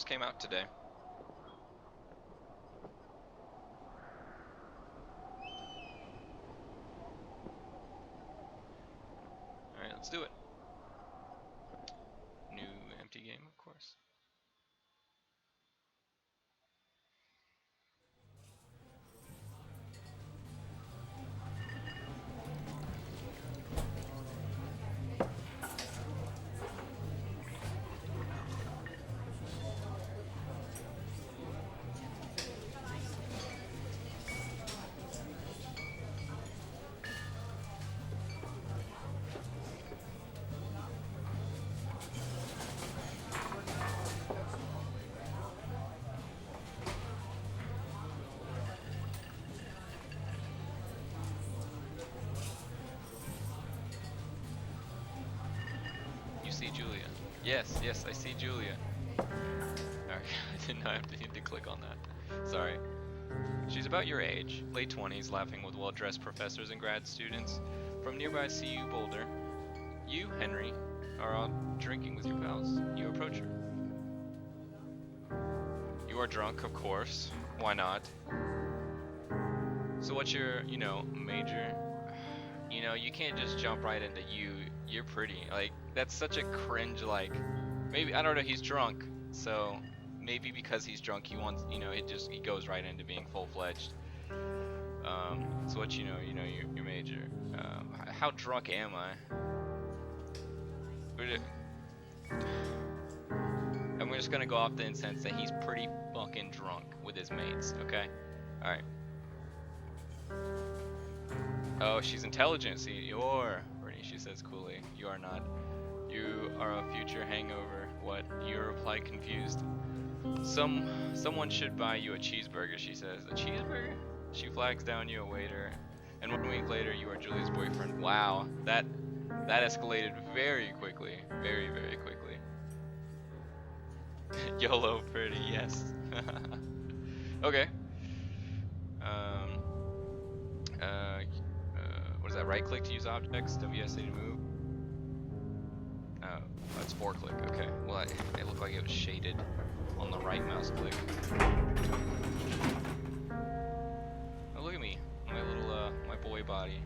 came out today. Alright, let's do it. New empty game, of course. You see Julia. Yes, yes, I see Julia. Alright, I did not have to need to click on that. Sorry. She's about your age, late 20s, laughing with well-dressed professors and grad students from nearby CU Boulder. You, Henry, are out drinking with your pals. You approach her. You are drunk, of course. Why not? So what's your, major? You can't just jump right into you're pretty. Like, that's such a cringe, maybe, I don't know, he's drunk, so maybe because he's drunk, he wants, he goes right into being full-fledged. So what, your major? How drunk am I? And we're just gonna go off the instance that he's pretty fucking drunk with his mates, okay? Alright. Oh, she's intelligent. See, you're Bernie, she says coolly. You are not. You are a future hangover. What? You reply confused. Someone should buy you a cheeseburger, she says. A cheeseburger? She flags down you a waiter. And 1 week later, you are Julia's boyfriend. Wow, that escalated very quickly. Very, very quickly. YOLO pretty, yes. Okay. What is that? Right click to use objects, WSA to move. Oh, that's 4 click. Okay. Well, it looked like it was shaded on the right mouse click. Oh, look at me, my little my boy body.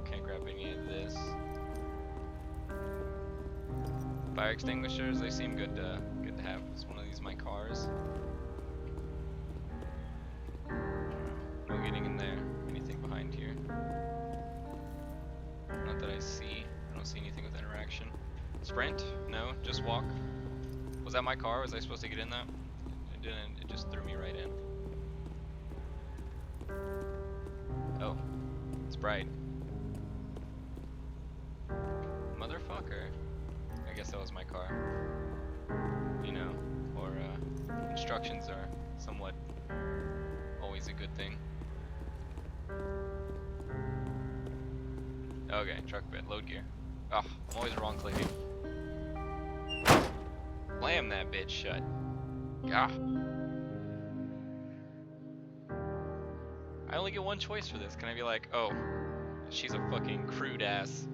Can't grab any of this. Fire extinguishers, they seem good to have. It's one of these my cars. No getting in there. Anything behind here? Not that I see. I don't see anything with interaction. Sprint? No, just walk. Was that my car? Was I supposed to get in that? It didn't. It just threw me right in. Oh, it's bright. Motherfucker. I guess that was my car. Or instructions are somewhat always a good thing. Okay, truck bed, load gear. Ah, I'm always wrong clicking. Slam that bitch shut. Ah. I only get one choice for this. Can I be like, oh, she's a fucking crude ass,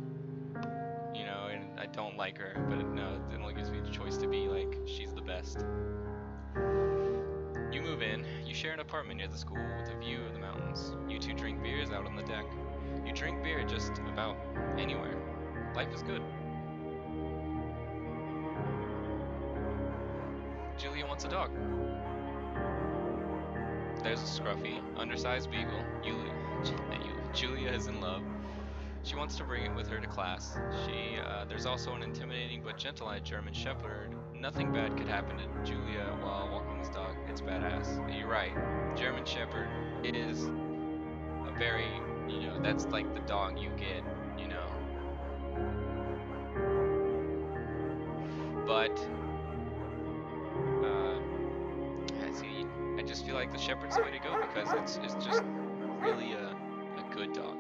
and I don't like her, but no, it only gives me the choice to be like, she's the best. You move in. You share an apartment near the school with a view of the mountains. You two drink beers out on the deck. You drink beer just about anywhere. Life is good. Julia wants a dog. There's a scruffy, undersized beagle. Julia is in love. She wants to bring it with her to class. There's also an intimidating but gentle-eyed German Shepherd. Nothing bad could happen to Julia while walking this dog. It's badass. You're right. German Shepherd is a very, that's like the dog you get, But, I just feel like the Shepherd's the way to go because it's just really a good dog.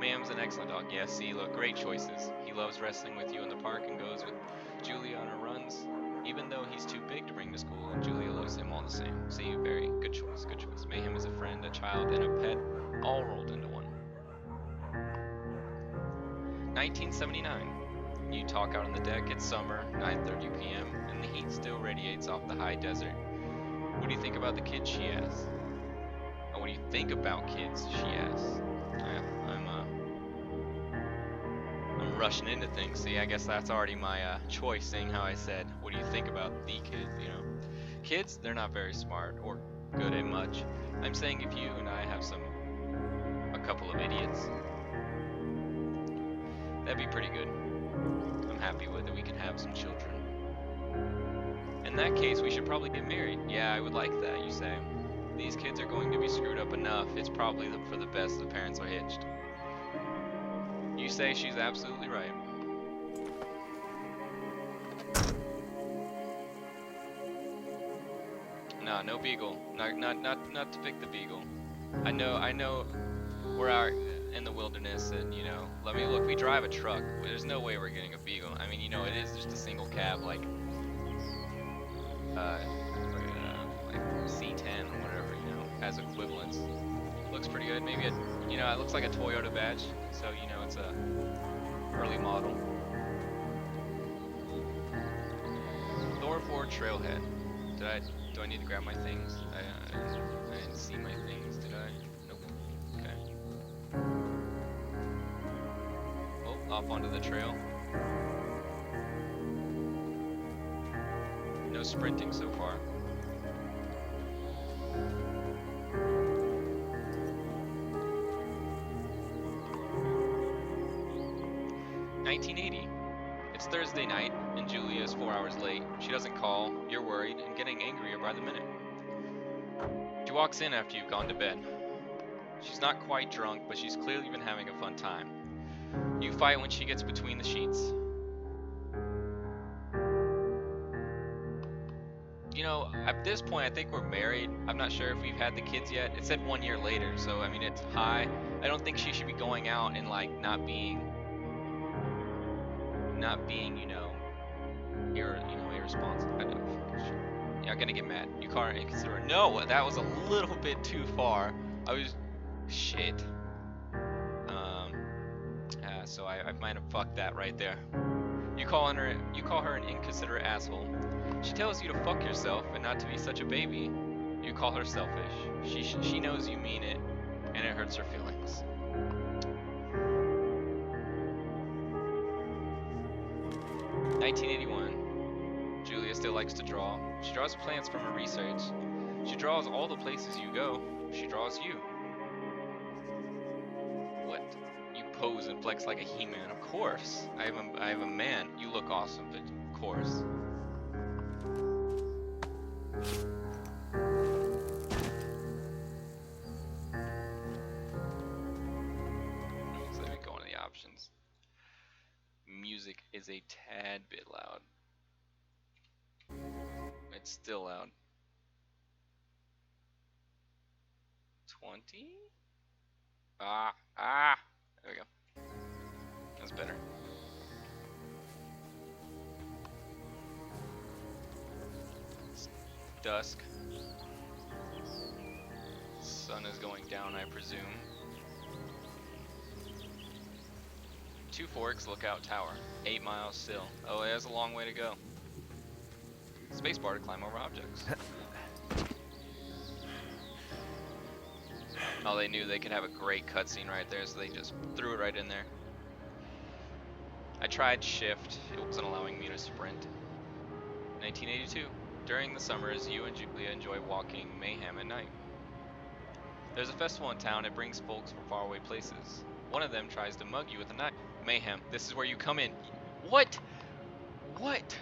Mam's an excellent dog. Yeah, see, look, great choices. He loves wrestling with you in the park and goes with Julia on her runs. Even though he's too big to bring to school, Julia loves him all the same. See, very good choice, good choice. Mayhem is a friend, a child, and a pet, all rolled into one. 1979. You talk out on the deck. It's summer, 9:30 p.m., and the heat still radiates off the high desert. What do you think about the kids? She asks. Oh, what do you think about kids? She asks. I'm rushing into things. See, I guess that's already my choice, saying how I said, what do you think about the kids, you know? Kids, they're not very smart or good at much. I'm saying if you and I have a couple of idiots, that'd be pretty good. I'm happy with it. We can have some children. In that case, we should probably get married. Yeah, I would like that, you say. These kids are going to be screwed up enough. It's probably for the best the parents are hitched. You say she's absolutely right. No, no beagle. Not to pick the beagle. I know we're out in the wilderness and, you know, let me look, we drive a truck. There's no way we're getting a beagle. I mean, you know, it is just a single cab, like C10 or whatever, you know, as equivalents. Looks pretty good. Maybe you know, it looks like a Toyota badge, so you know it's a early model. Thor 4 Trailhead. Do I need to grab my things? I didn't see my things, did I? Nope. Okay. Oh, off onto the trail. No sprinting so far. $19.80. It's Thursday night, and Julia is 4 hours late. She doesn't call, you're worried, and getting angrier by the minute. She walks in after you've gone to bed. She's not quite drunk, but she's clearly been having a fun time. You fight when she gets between the sheets. You know, at this point, I think we're married. I'm not sure if we've had the kids yet. It said 1 year later, so I mean, it's high. I don't think she should be going out and like not being, you know, irresponsible. I know. You're gonna get mad. You call her inconsiderate. No, that was a little bit too far. Shit. So I might have fucked that right there. You call her an inconsiderate asshole. She tells you to fuck yourself and not to be such a baby. You call her selfish. She knows you mean it, and it hurts her feelings. $19.81. Julia still likes to draw. She draws plants from her research. She draws all the places you go. She draws you. What? You pose and flex like a He-Man. Of course. I have a man. You look awesome, but of course. So let me go into the options. Music is a tad bit loud. It's still loud. 20? There we go. That's better. It's dusk. Sun is going down, I presume. Two Forks Lookout Tower. 8 miles still. Oh, there's a long way to go. Spacebar to climb over objects. Oh, they knew they could have a great cutscene right there, so they just threw it right in there. I tried shift. It wasn't allowing me to sprint. 1982. During the summers, you and Julia enjoy walking Mayhem at night. There's a festival in town. It brings folks from faraway places. One of them tries to mug you with a knife. Mayhem. This is where you come in. What? What?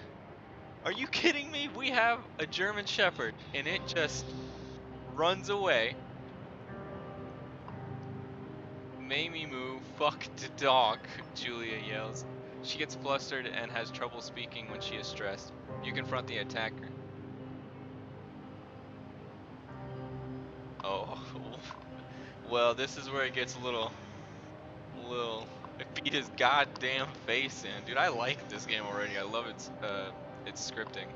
Are you kidding me? We have a German Shepherd, and it just runs away. Mamie moo, fuck the dog, Julia yells. She gets flustered and has trouble speaking when she is stressed. You confront the attacker. Oh, well, this is where it gets a little, beat his goddamn face in. Dude, I like this game already. I love its scripting.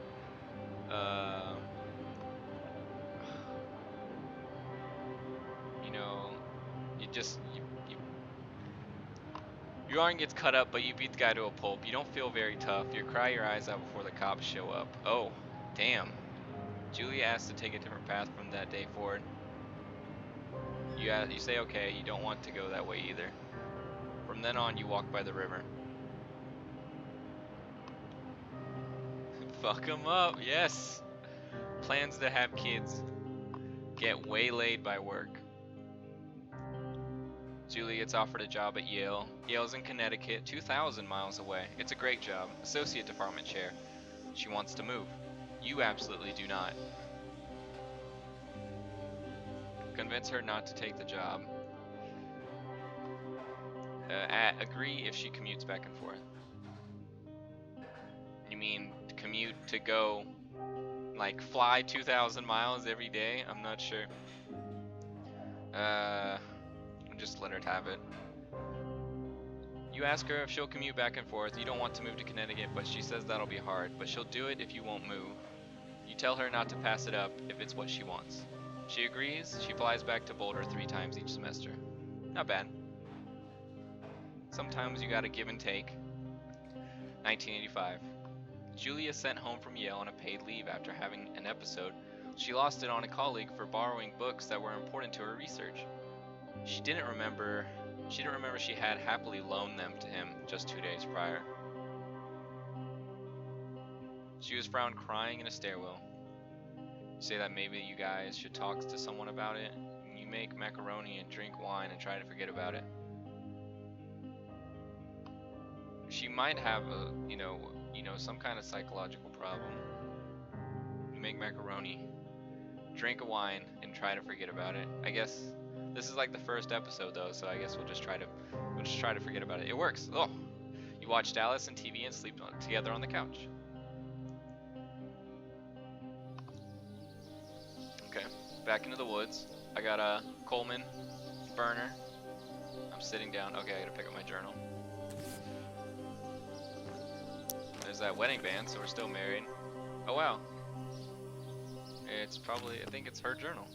You know, Your arm gets cut up, but you beat the guy to a pulp. You don't feel very tough. You cry your eyes out before the cops show up. Oh, damn. Julia asks to take a different path from that day forward. You say okay, you don't want to go that way either. From then on, you walk by the river. Fuck 'em up, yes. Plans to have kids. Get waylaid by work. Julie gets offered a job at Yale. Yale's in Connecticut, 2,000 miles away. It's a great job, associate department chair. She wants to move. You absolutely do not. Convince her not to take the job. Agree if she commutes back and forth. You mean commute to go, like fly 2,000 miles every day? I'm not sure. Just let her have it. You ask her if she'll commute back and forth. You don't want to move to Connecticut, but she says that'll be hard. But she'll do it if you won't move. You tell her not to pass it up if it's what she wants. She agrees. She flies back to Boulder 3 times each semester. Not bad. Sometimes you gotta give and take. 1985. Julia sent home from Yale on a paid leave after having an episode. She lost it on a colleague for borrowing books that were important to her research. She didn't remember she had happily loaned them to him just 2 days prior. She was found crying in a stairwell. You say that maybe you guys should talk to someone about it. You make macaroni and drink wine and try to forget about it. She might have a, some kind of psychological problem. You make macaroni, drink a wine, and try to forget about it. I guess this is like the first episode though, so I guess we'll just try to forget about it. It works. Oh, you watch Dallas and TV and sleep together on the couch. Okay, back into the woods. I got a Coleman burner. I'm sitting down. Okay, I gotta pick up my journal. There's that wedding band, so we're still married. Oh wow. It's probably, I think it's her journal.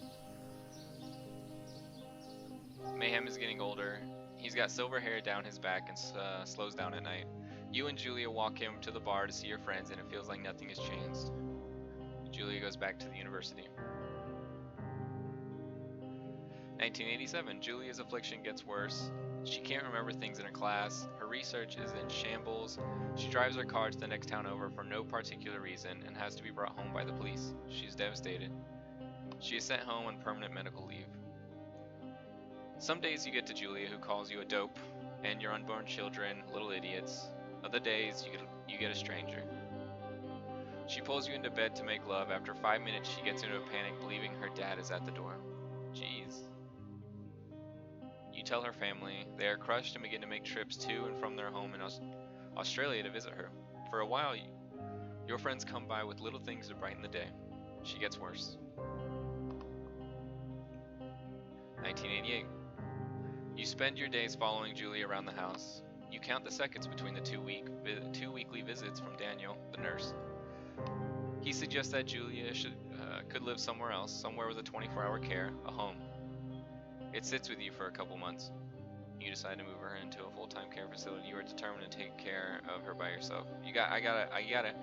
Mayhem is getting older. He's got silver hair down his back and slows down at night. You and Julia walk him to the bar to see your friends, and it feels like nothing has changed. Julia goes back to the university. 1987. Julia's affliction gets worse. She can't remember things in her class. Her research is in shambles. She drives her car to the next town over for no particular reason and has to be brought home by the police. She's devastated. She is sent home on permanent medical leave. Some days you get to Julia, who calls you a dope, and your unborn children little idiots. Other days you get a stranger. She pulls you into bed to make love. After 5 minutes she gets into a panic, believing her dad is at the door. Jeez. You tell her family. They are crushed and begin to make trips to and from their home in Australia to visit her. For a while, your friends come by with little things to brighten the day. She gets worse. 1988. You spend your days following Julie around the house. You count the seconds between the two weekly visits from Daniel, the nurse. He suggests that Julia could live somewhere else, somewhere with a 24-hour care, a home. It sits with you for a couple months. You decide to move her into a full-time care facility. You are determined to take care of her by yourself. You gotta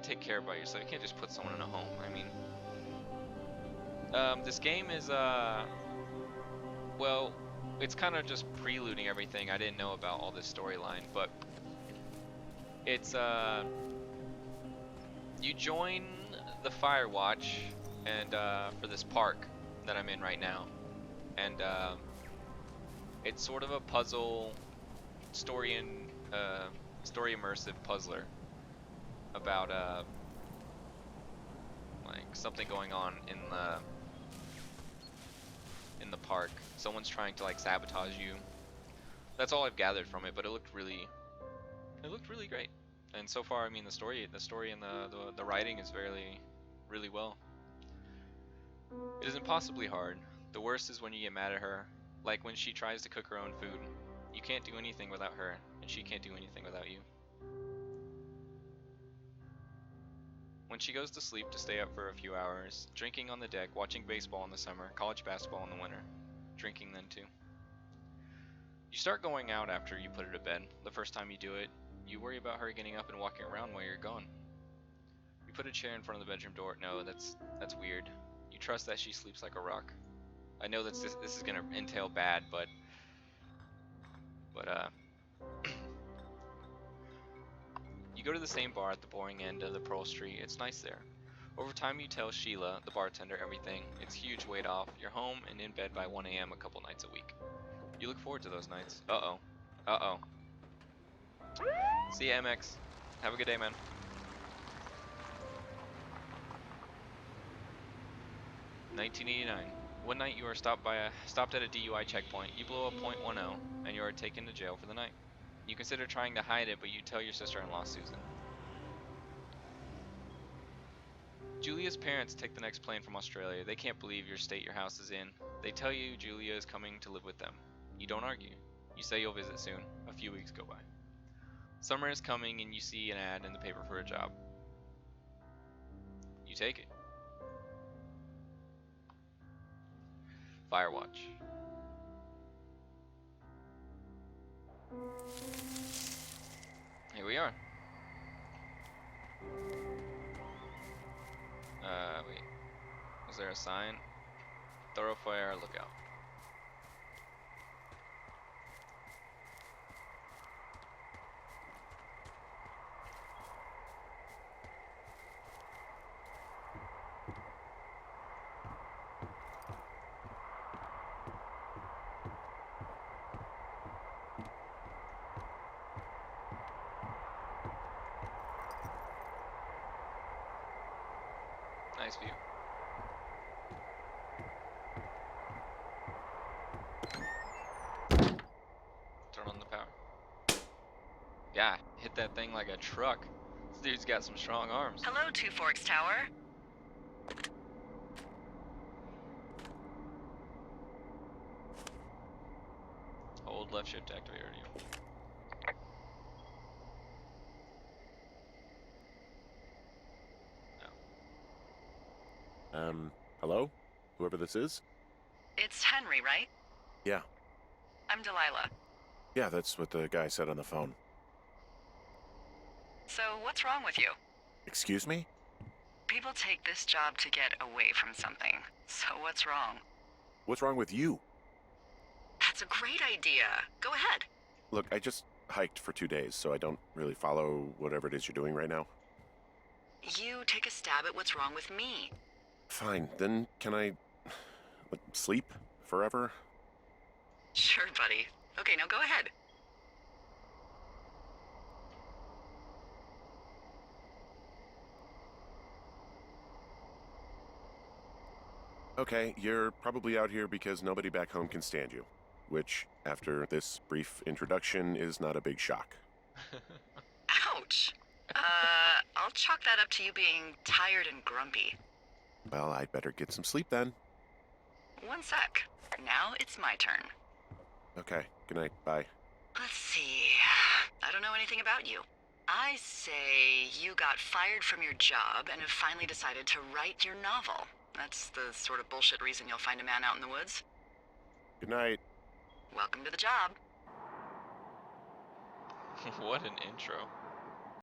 take care of by yourself. You can't just put someone in a home. I mean, this game is well, it's kind of just preluding everything. I didn't know about all this storyline, but it's you join the Firewatch and for this park that I'm in right now. And it's sort of a puzzle, story immersive puzzler about like something going on in the park. Someone's trying to like sabotage you. That's all I've gathered from it, but it looked really great. And so far, I mean, the story and the writing is really well. It is impossibly hard. The worst is when you get mad at her, like when she tries to cook her own food. You can't do anything without her, and she can't do anything without you. When she goes to sleep to stay up for a few hours, drinking on the deck, watching baseball in the summer, college basketball in the winter, drinking then too. You start going out after you put her to bed. The first time you do it, you worry about her getting up and walking around while you're gone. You put a chair in front of the bedroom door. No, that's weird. You trust that she sleeps like a rock. I know that this is gonna entail bad, but you go to the same bar at the boring end of the Pearl Street. It's nice there. Over time, you tell Sheila, the bartender, everything. It's huge weight off. You're home and in bed by 1 a.m. a couple nights a week. You look forward to those nights. Uh-oh. Uh-oh. See ya, MX. Have a good day, man. $19.89. One night you are stopped at a DUI checkpoint. You blow a .10 and you are taken to jail for the night. You consider trying to hide it, but you tell your sister-in-law, Susan. Julia's parents take the next plane from Australia. They can't believe your state your house is in. They tell you Julia is coming to live with them. You don't argue. You say you'll visit soon. A few weeks go by. Summer is coming and you see an ad in the paper for a job. You take it. Firewatch. Here we are. Wait. Was there a sign? Thoroughfare lookout. Nice view. Turn on the power. Yeah, hit that thing like a truck. This dude's got some strong arms. Hello, Two Forks Tower. Hold left shift to activate radio. Hello? Whoever this is? It's Henry, right? Yeah. I'm Delilah. Yeah, that's what the guy said on the phone. So, what's wrong with you? Excuse me? People take this job to get away from something. So, what's wrong? What's wrong with you? That's a great idea. Go ahead. Look, I just hiked for 2 days, so I don't really follow whatever it is you're doing right now. You take a stab at what's wrong with me. Fine, then can I sleep forever? Sure, buddy. Okay, now go ahead. Okay, you're probably out here because nobody back home can stand you. Which, after this brief introduction, is not a big shock. Ouch. I'll chalk that up to you being tired and grumpy. Well, I'd better get some sleep then. One sec. Now it's my turn. Okay, good night, bye. Let's see. I don't know anything about you. I say you got fired from your job and have finally decided to write your novel. That's the sort of bullshit reason you'll find a man out in the woods. Good night. Welcome to the job. What an intro.